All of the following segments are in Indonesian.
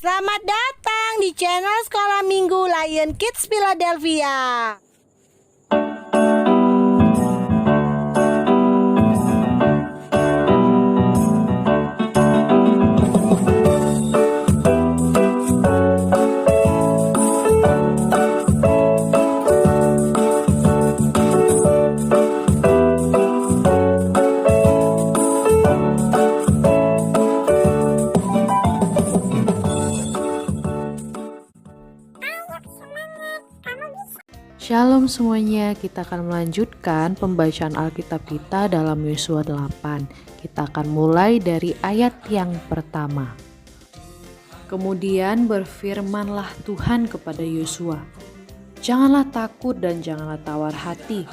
Selamat datang di channel Sekolah Minggu Lion Kids Philadelphia. Shalom semuanya, kita akan melanjutkan pembacaan Alkitab kita dalam Yosua 8. Kita akan mulai dari ayat yang pertama. Kemudian berfirmanlah Tuhan kepada Yosua, "Janganlah takut dan janganlah tawar hati.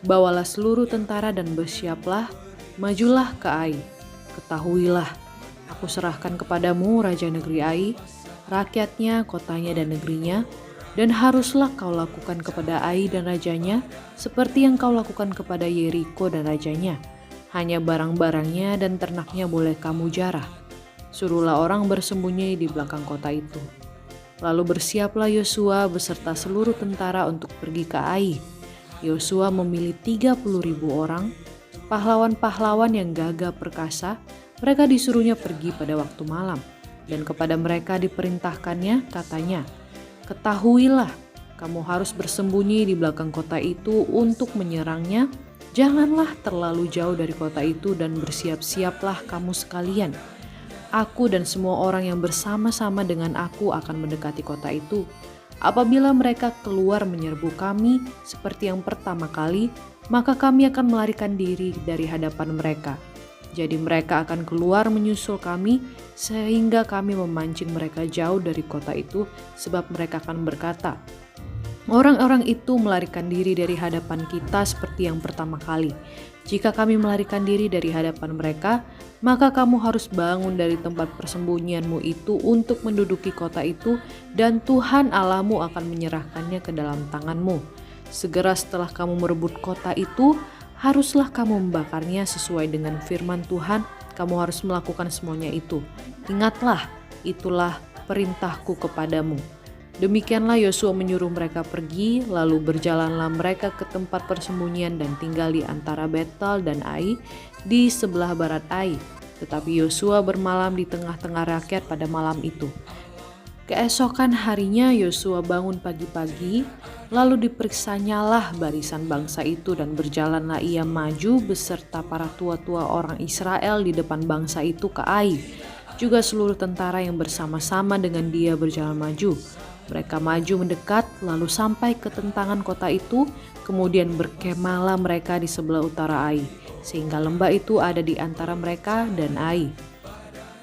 Bawalah seluruh tentara dan bersiaplah, majulah ke Ai. Ketahuilah, aku serahkan kepadamu raja negeri Ai, rakyatnya, kotanya dan negerinya. Dan haruslah kau lakukan kepada Ai dan rajanya seperti yang kau lakukan kepada Yeriko dan rajanya. Hanya barang-barangnya dan ternaknya boleh kamu jarah. Suruhlah orang bersembunyi di belakang kota itu." Lalu bersiaplah Yosua beserta seluruh tentara untuk pergi ke Ai. Yosua memilih 30.000 orang, pahlawan-pahlawan yang gagah perkasa. Mereka disuruhnya pergi pada waktu malam, dan kepada mereka diperintahkannya, katanya, "Ketahuilah, kamu harus bersembunyi di belakang kota itu untuk menyerangnya. Janganlah terlalu jauh dari kota itu dan bersiap-siaplah kamu sekalian. Aku dan semua orang yang bersama-sama dengan aku akan mendekati kota itu. Apabila mereka keluar menyerbu kami seperti yang pertama kali, maka kami akan melarikan diri dari hadapan mereka. Jadi mereka akan keluar menyusul kami sehingga kami memancing mereka jauh dari kota itu, sebab mereka akan berkata, 'Orang-orang itu melarikan diri dari hadapan kita seperti yang pertama kali.' Jika kami melarikan diri dari hadapan mereka, maka kamu harus bangun dari tempat persembunyianmu itu untuk menduduki kota itu, dan Tuhan Allahmu akan menyerahkannya ke dalam tanganmu. Segera setelah kamu merebut kota itu, haruslah kamu membakarnya sesuai dengan firman Tuhan. Kamu harus melakukan semuanya itu. Ingatlah, itulah perintahku kepadamu." Demikianlah Yosua menyuruh mereka pergi, lalu berjalanlah mereka ke tempat persembunyian dan tinggal di antara Betel dan Ai di sebelah barat Ai. Tetapi Yosua bermalam di tengah-tengah rakyat pada malam itu. Keesokan harinya Yosua bangun pagi-pagi, lalu diperiksanyalah barisan bangsa itu, dan berjalanlah ia maju beserta para tua-tua orang Israel di depan bangsa itu ke Ai. Juga seluruh tentara yang bersama-sama dengan dia berjalan maju. Mereka maju mendekat, lalu sampai ke tentangan kota itu, kemudian berkemahlah mereka di sebelah utara Ai, sehingga lembah itu ada di antara mereka dan Ai.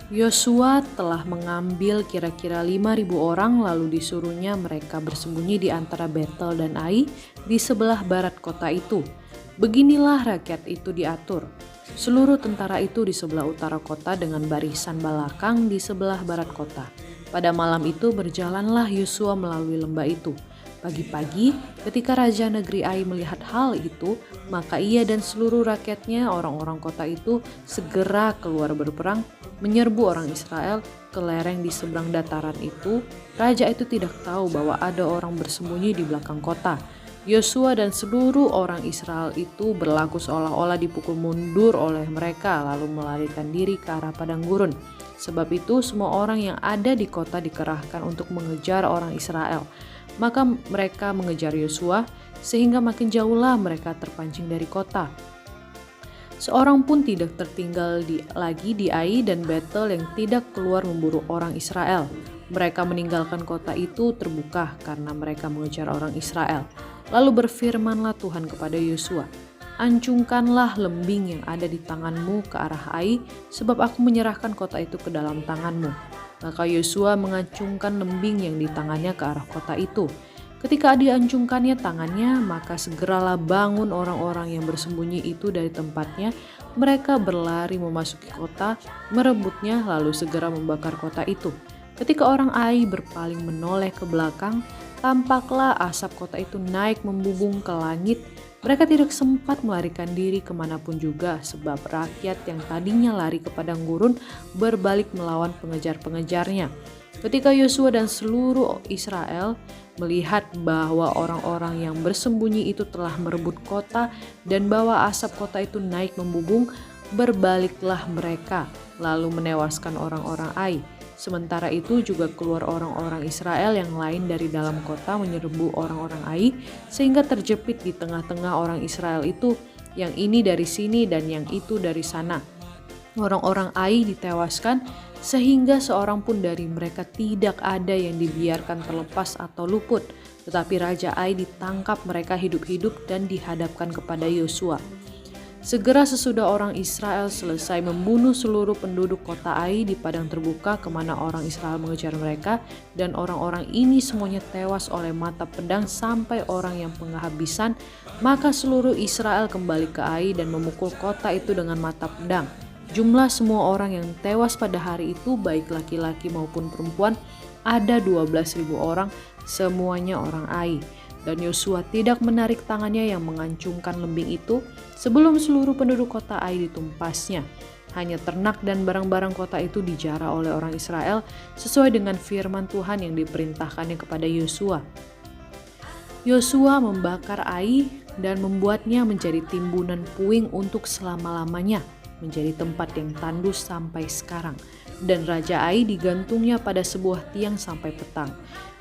Yosua telah mengambil kira-kira 5.000 orang, lalu disuruhnya mereka bersembunyi di antara Betel dan Ai di sebelah barat kota itu. Beginilah rakyat itu diatur. Seluruh tentara itu di sebelah utara kota dengan barisan belakang di sebelah barat kota. Pada malam itu berjalanlah Yosua melalui lembah itu. Pagi-pagi ketika raja negeri Ai melihat hal itu, maka ia dan seluruh rakyatnya, orang-orang kota itu, segera keluar berperang, menyerbu orang Israel ke lereng di seberang dataran itu. Raja itu tidak tahu bahwa ada orang bersembunyi di belakang kota. Yosua dan seluruh orang Israel itu berlaku seolah-olah dipukul mundur oleh mereka, lalu melarikan diri ke arah padang gurun. Sebab itu semua orang yang ada di kota dikerahkan untuk mengejar orang Israel. Maka mereka mengejar Yosua, sehingga makin jauhlah mereka terpancing dari kota. Seorang pun tidak tertinggal lagi di Ai dan Betel yang tidak keluar memburu orang Israel. Mereka meninggalkan kota itu terbuka karena mereka mengejar orang Israel. Lalu berfirmanlah Tuhan kepada Yosua, "Ancungkanlah lembing yang ada di tanganmu ke arah Ai, sebab aku menyerahkan kota itu ke dalam tanganmu." Maka Yosua mengacungkan lembing yang di tangannya ke arah kota itu. Ketika diancungkannya tangannya, maka segeralah bangun orang-orang yang bersembunyi itu dari tempatnya. Mereka berlari memasuki kota, merebutnya, lalu segera membakar kota itu. Ketika orang Ai berpaling menoleh ke belakang, tampaklah asap kota itu naik membubung ke langit. Mereka tidak sempat melarikan diri kemanapun juga, sebab rakyat yang tadinya lari ke padang gurun berbalik melawan pengejar-pengejarnya. Ketika Yosua dan seluruh Israel melihat bahwa orang-orang yang bersembunyi itu telah merebut kota dan bahwa asap kota itu naik membubung, berbaliklah mereka lalu menewaskan orang-orang Ai. Sementara itu juga keluar orang-orang Israel yang lain dari dalam kota menyerbu orang-orang Ai, sehingga terjepit di tengah-tengah orang Israel itu, yang ini dari sini dan yang itu dari sana. Orang-orang Ai ditewaskan sehingga seorang pun dari mereka tidak ada yang dibiarkan terlepas atau luput. Tetapi Raja Ai ditangkap mereka hidup-hidup dan dihadapkan kepada Yosua. Segera sesudah orang Israel selesai membunuh seluruh penduduk kota Ai di padang terbuka kemana orang Israel mengejar mereka, dan orang-orang ini semuanya tewas oleh mata pedang sampai orang yang penghabisan, maka seluruh Israel kembali ke Ai dan memukul kota itu dengan mata pedang. Jumlah semua orang yang tewas pada hari itu, baik laki-laki maupun perempuan, ada 12.000 orang, semuanya orang Ai. Dan Yosua tidak menarik tangannya yang mengancungkan lembing itu sebelum seluruh penduduk kota Ai ditumpasnya. Hanya ternak dan barang-barang kota itu dijara oleh orang Israel sesuai dengan firman Tuhan yang diperintahkannya kepada Yosua. Yosua membakar Ai dan membuatnya menjadi timbunan puing untuk selama-lamanya, menjadi tempat yang tandus sampai sekarang. Dan Raja Ai digantungnya pada sebuah tiang sampai petang.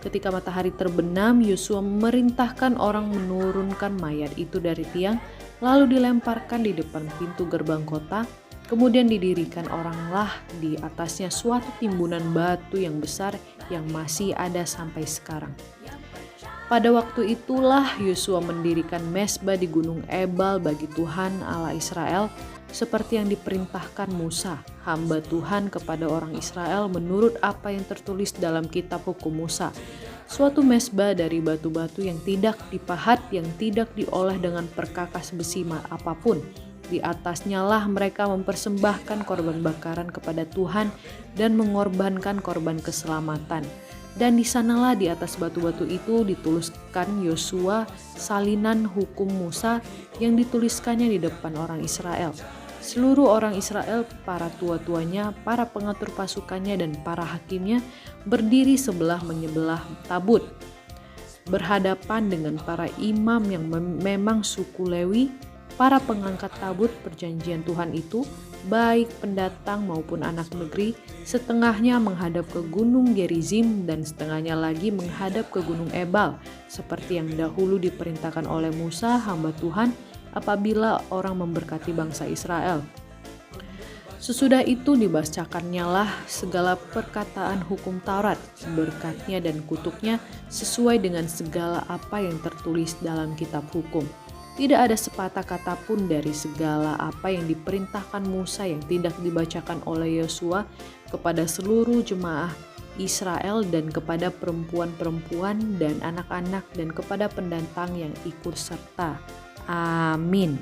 Ketika matahari terbenam, Yosua memerintahkan orang menurunkan mayat itu dari tiang, lalu dilemparkan di depan pintu gerbang kota. Kemudian didirikan oranglah di atasnya suatu timbunan batu yang besar yang masih ada sampai sekarang. Pada waktu itulah Yosua mendirikan mezbah di Gunung Ebal bagi Tuhan Allah Israel, seperti yang diperintahkan Musa, hamba Tuhan, kepada orang Israel menurut apa yang tertulis dalam kitab hukum Musa. Suatu mezbah dari batu-batu yang tidak dipahat, yang tidak diolah dengan perkakas besi apapun. Di atasnya lah mereka mempersembahkan korban bakaran kepada Tuhan dan mengorbankan korban keselamatan. Dan di sanalah di atas batu-batu itu dituliskan Yosua salinan hukum Musa yang dituliskannya di depan orang Israel. Seluruh orang Israel, para tua-tuanya, para pengatur pasukannya, dan para hakimnya berdiri sebelah menyebelah tabut, berhadapan dengan para imam yang memang suku Lewi, para pengangkat tabut perjanjian Tuhan itu, baik pendatang maupun anak negeri, setengahnya menghadap ke gunung Gerizim dan setengahnya lagi menghadap ke gunung Ebal, seperti yang dahulu diperintahkan oleh Musa hamba Tuhan apabila orang memberkati bangsa Israel. Sesudah itu dibacakannya lah segala perkataan hukum Taurat, berkatnya dan kutuknya sesuai dengan segala apa yang tertulis dalam kitab hukum. Tidak ada sepatah kata pun dari segala apa yang diperintahkan Musa yang tidak dibacakan oleh Yosua kepada seluruh jemaah Israel dan kepada perempuan-perempuan dan anak-anak dan kepada pendatang yang ikut serta. Amin.